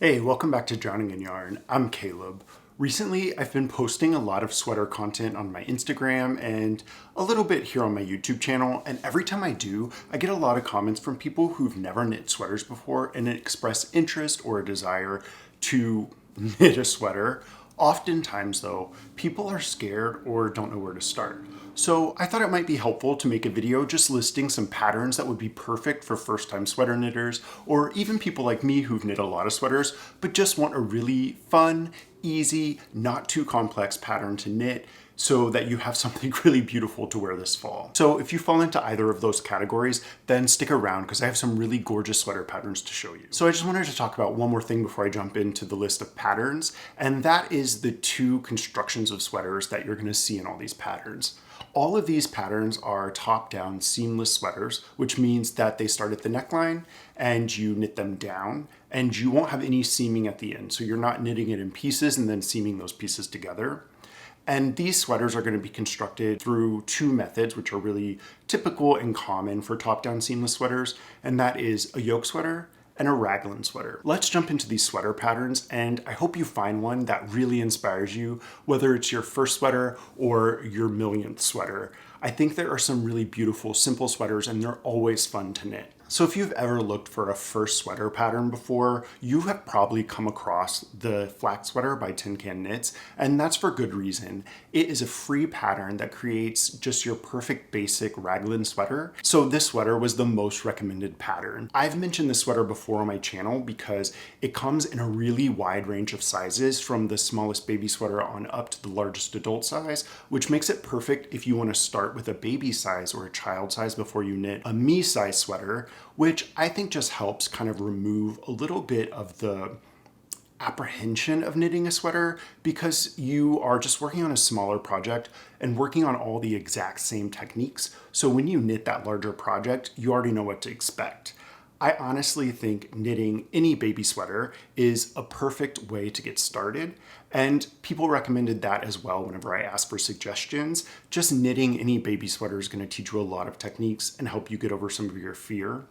Hey, welcome back to Drowning in Yarn. I'm Caleb. Recently, I've been posting a lot of sweater content on my Instagram and a little bit here on my YouTube channel, and every time I do, I get a lot of comments from people who've never knit sweaters before and express interest or a desire to knit a sweater. Oftentimes though, people are scared or don't know where to start. So I thought it might be helpful to make a video just listing some patterns that would be perfect for first-time sweater knitters, or even people like me who've knit a lot of sweaters, but just want a really fun, easy, not too complex pattern to knit so that you have something really beautiful to wear this fall. So if you fall into either of those categories, then stick around because I have some really gorgeous sweater patterns to show you. So I just wanted to talk about one more thing before I jump into the list of patterns, and that is the two constructions of sweaters that you're gonna see in all these patterns. All of these patterns are top-down seamless sweaters, which means that they start at the neckline and you knit them down, and you won't have any seaming at the end. So you're not knitting it in pieces and then seaming those pieces together. And these sweaters are going to be constructed through two methods, which are really typical and common for top-down seamless sweaters, and that is a yoke sweater and a raglan sweater. Let's jump into these sweater patterns, and I hope you find one that really inspires you, whether it's your first sweater or your millionth sweater. I think there are some really beautiful, simple sweaters, and they're always fun to knit. So if you've ever looked for a first sweater pattern before, you have probably come across the Flax sweater by Tin Can Knits, and that's for good reason. It is a free pattern that creates just your perfect basic raglan sweater. So this sweater was the most recommended pattern. I've mentioned this sweater before on my channel because it comes in a really wide range of sizes, from the smallest baby sweater on up to the largest adult size, which makes it perfect if you want to start with a baby size or a child size before you knit a me size sweater, which I think just helps kind of remove a little bit of the apprehension of knitting a sweater, because you are just working on a smaller project and working on all the exact same techniques. So when you knit that larger project, you already know what to expect. I honestly think knitting any baby sweater is a perfect way to get started, and people recommended that as well whenever I asked for suggestions. Just knitting any baby sweater is going to teach you a lot of techniques and help you get over some of your fear.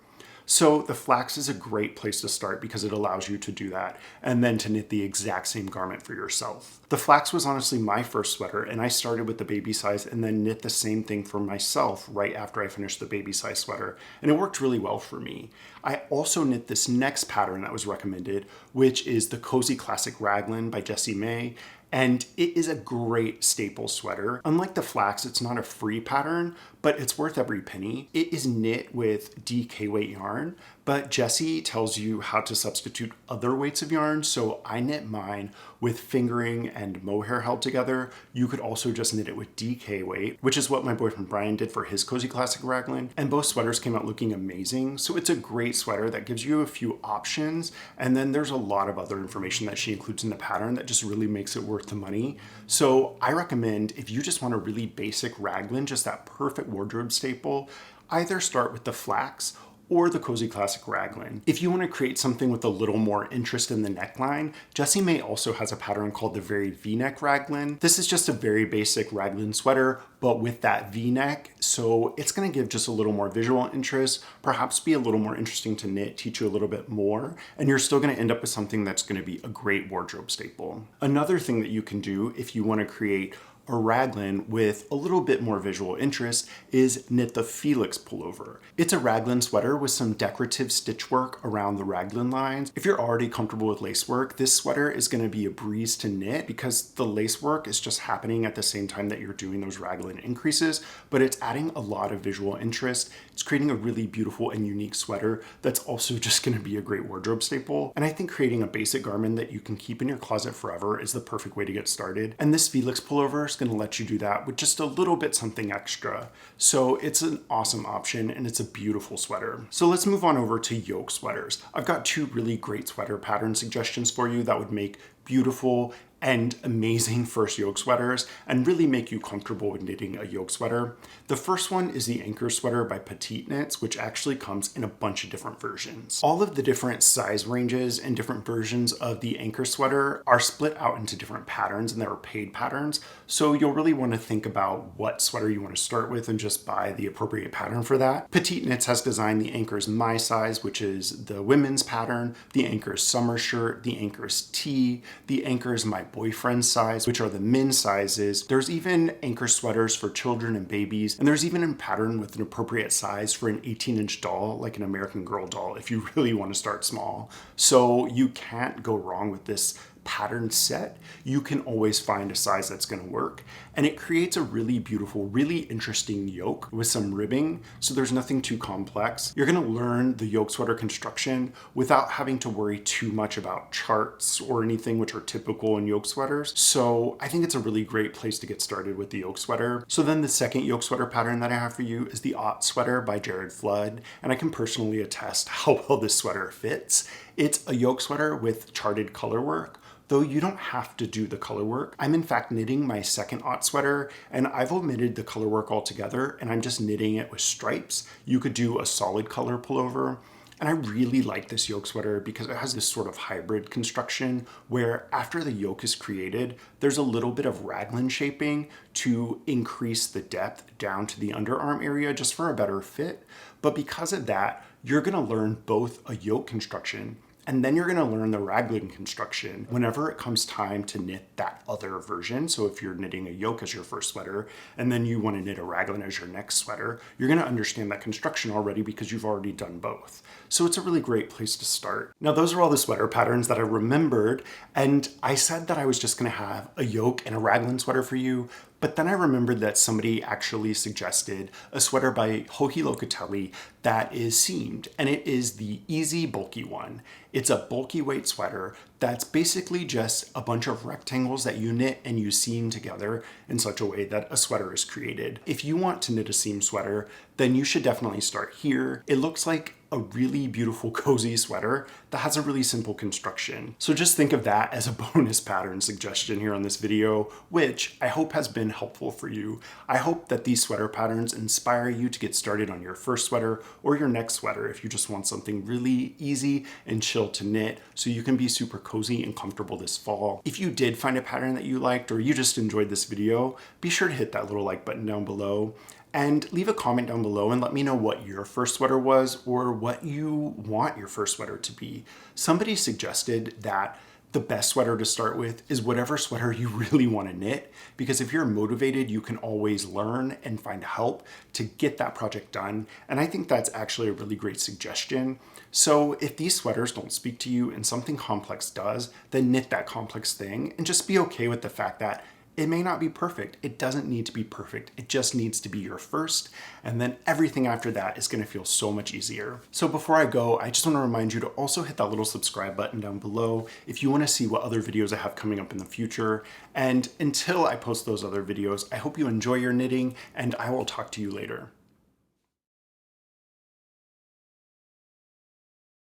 So the Flax is a great place to start because it allows you to do that and then to knit the exact same garment for yourself. The Flax was honestly my first sweater, and I started with the baby size and then knit the same thing for myself right after I finished the baby size sweater, and it worked really well for me. I also knit this next pattern that was recommended, which is the Cozy Classic Raglan by Jessie May, and it is a great staple sweater. Unlike the Flax, it's not a free pattern, but it's worth every penny. It is knit with DK weight yarn, but Jessie tells you how to substitute other weights of yarn, so I knit mine with fingering and mohair held together. You could also just knit it with DK weight, which is what my boyfriend Brian did for his Cozy Classic Raglan, and both sweaters came out looking amazing. So it's a great sweater that gives you a few options, and then there's a lot of other information that she includes in the pattern that just really makes it worth the money. So I recommend, if you just want a really basic raglan, just that perfect wardrobe staple, either start with the Flax or the Cozy Classic Raglan. If you want to create something with a little more interest in the neckline, Jessie May also has a pattern called the Very V-Neck Raglan. This is just a very basic raglan sweater, but with that V-neck, so it's going to give just a little more visual interest, perhaps be a little more interesting to knit, teach you a little bit more, and you're still going to end up with something that's going to be a great wardrobe staple. Another thing that you can do if you want to create a raglan with a little bit more visual interest is knit the Felix Pullover. It's a raglan sweater with some decorative stitch work around the raglan lines. If you're already comfortable with lace work, this sweater is going to be a breeze to knit because the lace work is just happening at the same time that you're doing those raglan increases, but it's adding a lot of visual interest. It's creating a really beautiful and unique sweater that's also just going to be a great wardrobe staple. And I think creating a basic garment that you can keep in your closet forever is the perfect way to get started. And this Felix Pullover is going to let you do that with just a little bit something extra. So it's an awesome option, and it's a beautiful sweater. So let's move on over to yoke sweaters. I've got two really great sweater pattern suggestions for you that would make beautiful and amazing first yoke sweaters and really make you comfortable with knitting a yoke sweater. The first one is the Anker sweater by Petite Knits, which actually comes in a bunch of different versions. All of the different size ranges and different versions of the Anker sweater are split out into different patterns, and there are paid patterns. So you'll really want to think about what sweater you want to start with and just buy the appropriate pattern for that. Petite Knits has designed the Anker's My Size, which is the women's pattern, the Anker's Summer Shirt, the Anker's Tee, the Anker's My Boyfriend Size, which are the men's sizes. There's even Anker sweaters for children and babies, and there's even a pattern with an appropriate size for an 18-inch doll, like an American Girl doll, if you really want to start small. So you can't go wrong with this pattern set. You can always find a size that's going to work, and it creates a really beautiful, really interesting yoke with some ribbing, so there's nothing too complex. You're going to learn the yoke sweater construction without having to worry too much about charts or anything which are typical in yoke sweaters. So I think it's a really great place to get started with the yoke sweater. So then the second yoke sweater pattern that I have for you is the Otte sweater by Jared Flood, and I can personally attest how well this sweater fits. It's a yoke sweater with charted color work, though you don't have to do the color work. I'm in fact knitting my second Otte sweater, and I've omitted the color work altogether, and I'm just knitting it with stripes. You could do a solid color pullover. And I really like this yoke sweater because it has this sort of hybrid construction where after the yoke is created, there's a little bit of raglan shaping to increase the depth down to the underarm area just for a better fit. But because of that, you're gonna learn both a yoke construction and then you're gonna learn the raglan construction whenever it comes time to knit that other version. So if you're knitting a yoke as your first sweater, and then you wanna knit a raglan as your next sweater, you're gonna understand that construction already because you've already done both. So it's a really great place to start. Now those are all the sweater patterns that I remembered, and I said that I was just gonna have a yoke and a raglan sweater for you, but then I remembered that somebody actually suggested a sweater by Joji Locatelli that is seamed, and it is the Easy Bulky one. It's a bulky weight sweater that's basically just a bunch of rectangles that you knit and you seam together in such a way that a sweater is created. If you want to knit a seam sweater, then you should definitely start here. It looks like a really beautiful cozy sweater that has a really simple construction. So just think of that as a bonus pattern suggestion here on this video, which I hope has been helpful for you. I hope that these sweater patterns inspire you to get started on your first sweater or your next sweater if you just want something really easy and chill to knit so you can be super cozy and comfortable this fall. If you did find a pattern that you liked or you just enjoyed this video, be sure to hit that little like button down below. And leave a comment down below and let me know what your first sweater was or what you want your first sweater to be. Somebody suggested that the best sweater to start with is whatever sweater you really want to knit, because if you're motivated, you can always learn and find help to get that project done. And I think that's actually a really great suggestion. So if these sweaters don't speak to you and something complex does, then knit that complex thing and just be okay with the fact that it may not be perfect. It doesn't need to be perfect. It just needs to be your first. And then everything after that is gonna feel so much easier. So before I go, I just wanna remind you to also hit that little subscribe button down below if you wanna see what other videos I have coming up in the future. And until I post those other videos, I hope you enjoy your knitting, and I will talk to you later.